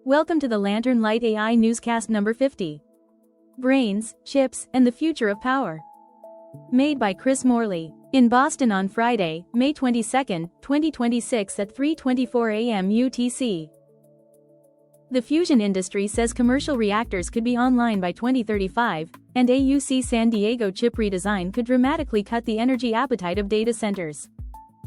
Welcome to the Lantern Light AI Newscast number 50. Brains, Chips, and the Future of Power. Made by Chris Morley. In Boston on Friday, May 22, 2026 at 3:24 a.m. UTC. The fusion industry says commercial reactors could be online by 2035, and a UC San Diego chip redesign could dramatically cut the energy appetite of data centers.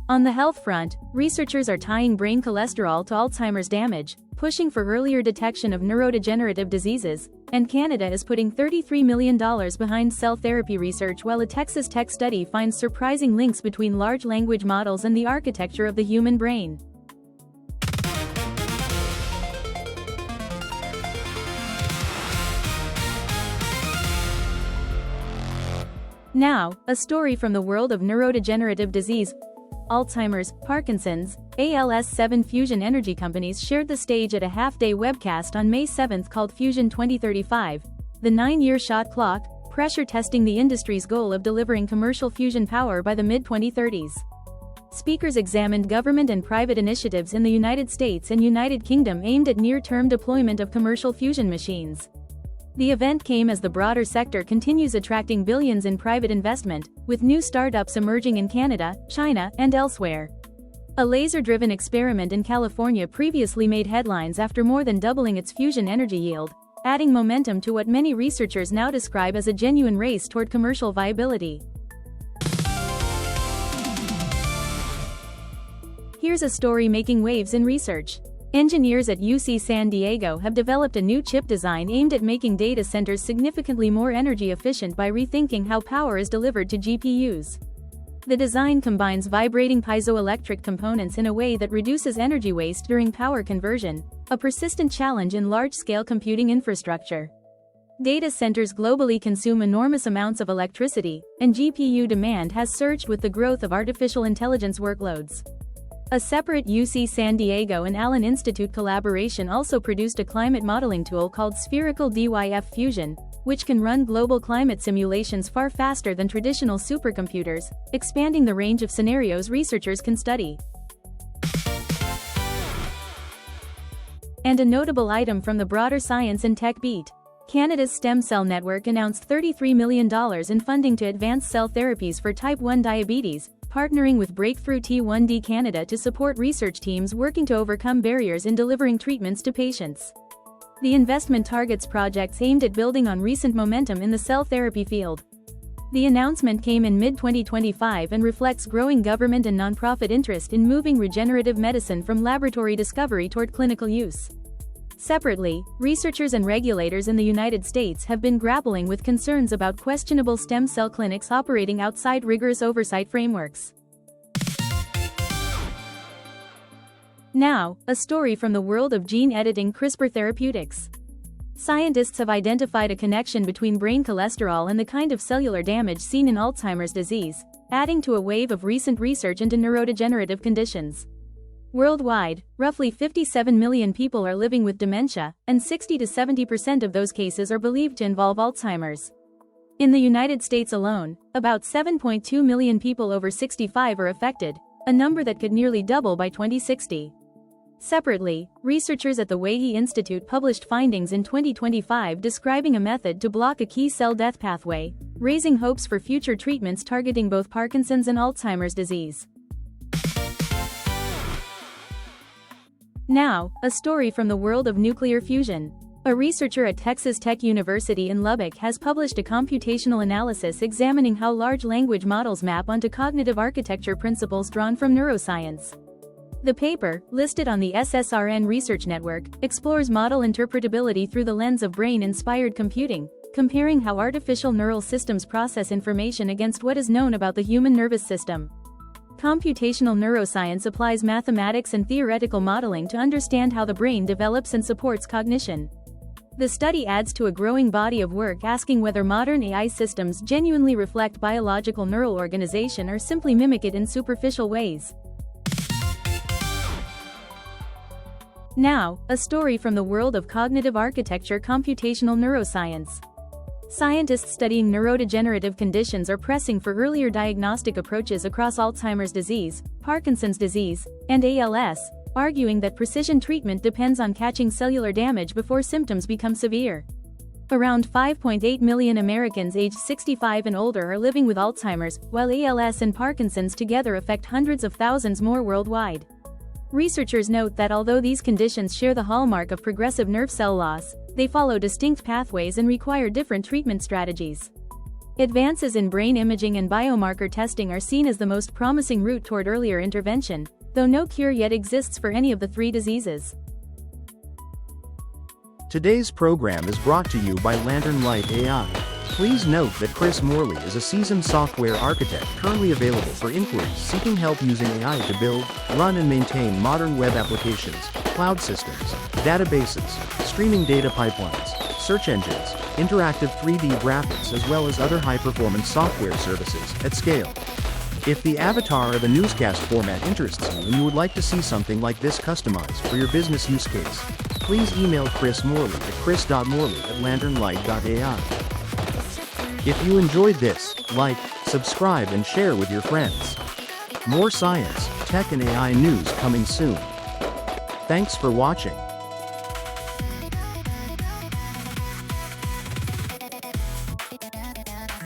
On the health front, researchers are tying brain cholesterol to Alzheimer's damage, pushing for earlier detection of neurodegenerative diseases, and Canada is putting $33 million behind cell therapy research, while a Texas Tech study finds surprising links between large language models and the architecture of the human brain. Now, a story from the world of neurodegenerative disease. Alzheimer's, Parkinson's, ALS. 7 fusion energy companies shared the stage at a half-day webcast on May 7 called Fusion 2035, the 9-year shot clock, pressure testing the industry's goal of delivering commercial fusion power by the mid-2030s. Speakers examined government and private initiatives in the United States and United Kingdom aimed at near-term deployment of commercial fusion machines. The event came as the broader sector continues attracting billions in private investment, with new startups emerging in Canada, China, and elsewhere. A laser-driven experiment in California previously made headlines after more than doubling its fusion energy yield, adding momentum to what many researchers now describe as a genuine race toward commercial viability. Here's a story making waves in research. Engineers at UC San Diego have developed a new chip design aimed at making data centers significantly more energy efficient by rethinking how power is delivered to GPUs. The design combines vibrating piezoelectric components in a way that reduces energy waste during power conversion, a persistent challenge in large-scale computing infrastructure. Data centers globally consume enormous amounts of electricity, and GPU demand has surged with the growth of artificial intelligence workloads. A separate UC San Diego and Allen Institute collaboration also produced a climate modeling tool called Spherical DYF Fusion, which can run global climate simulations far faster than traditional supercomputers, expanding the range of scenarios researchers can study. And a notable item from the broader science and tech beat. Canada's Stem Cell Network announced $33 million in funding to advance cell therapies for type 1 diabetes, partnering with Breakthrough T1D Canada to support research teams working to overcome barriers in delivering treatments to patients. The investment targets projects aimed at building on recent momentum in the cell therapy field. The announcement came in mid-2025 and reflects growing government and nonprofit interest in moving regenerative medicine from laboratory discovery toward clinical use. Separately, researchers and regulators in the United States have been grappling with concerns about questionable stem cell clinics operating outside rigorous oversight frameworks. Now, a story from the world of gene editing. CRISPR therapeutics. Scientists have identified a connection between brain cholesterol and the kind of cellular damage seen in Alzheimer's disease, adding to a wave of recent research into neurodegenerative conditions. Worldwide, roughly 57 million people are living with dementia, and 60 to 70% of those cases are believed to involve Alzheimer's. In the United States alone, about 7.2 million people over 65 are affected, a number that could nearly double by 2060. Separately, researchers at the Weihai Institute published findings in 2025 describing a method to block a key cell death pathway, raising hopes for future treatments targeting both Parkinson's and Alzheimer's disease. Now, a story from the world of nuclear fusion. A researcher at Texas Tech University in Lubbock has published a computational analysis examining how large language models map onto cognitive architecture principles drawn from neuroscience. The paper, listed on the SSRN Research Network, explores model interpretability through the lens of brain-inspired computing, comparing how artificial neural systems process information against what is known about the human nervous system. Computational neuroscience applies mathematics and theoretical modeling to understand how the brain develops and supports cognition. The study adds to a growing body of work asking whether modern AI systems genuinely reflect biological neural organization or simply mimic it in superficial ways. Now, a story from the world of cognitive architecture. Computational neuroscience. Scientists studying neurodegenerative conditions are pressing for earlier diagnostic approaches across Alzheimer's disease, Parkinson's disease, and ALS, arguing that precision treatment depends on catching cellular damage before symptoms become severe. Around 5.8 million Americans aged 65 and older are living with Alzheimer's, while ALS and Parkinson's together affect hundreds of thousands more worldwide. Researchers note that although these conditions share the hallmark of progressive nerve cell loss, they follow distinct pathways and require different treatment strategies. Advances in brain imaging and biomarker testing are seen as the most promising route toward earlier intervention, though no cure yet exists for any of the three diseases. Today's program is brought to you by Lantern Light AI. Please note that Chris Morley is a seasoned software architect currently available for inquiries seeking help using AI to build, run and maintain modern web applications, cloud systems, databases, streaming data pipelines, search engines, interactive 3D graphics as well as other high-performance software services at scale. If the avatar or the newscast format interests you and you would like to see something like this customized for your business use case, please email Chris Morley at chris.morley@lanternlight.ai. If you enjoyed this, like, subscribe and share with your friends. More science, tech and AI news coming soon. Thanks for watching.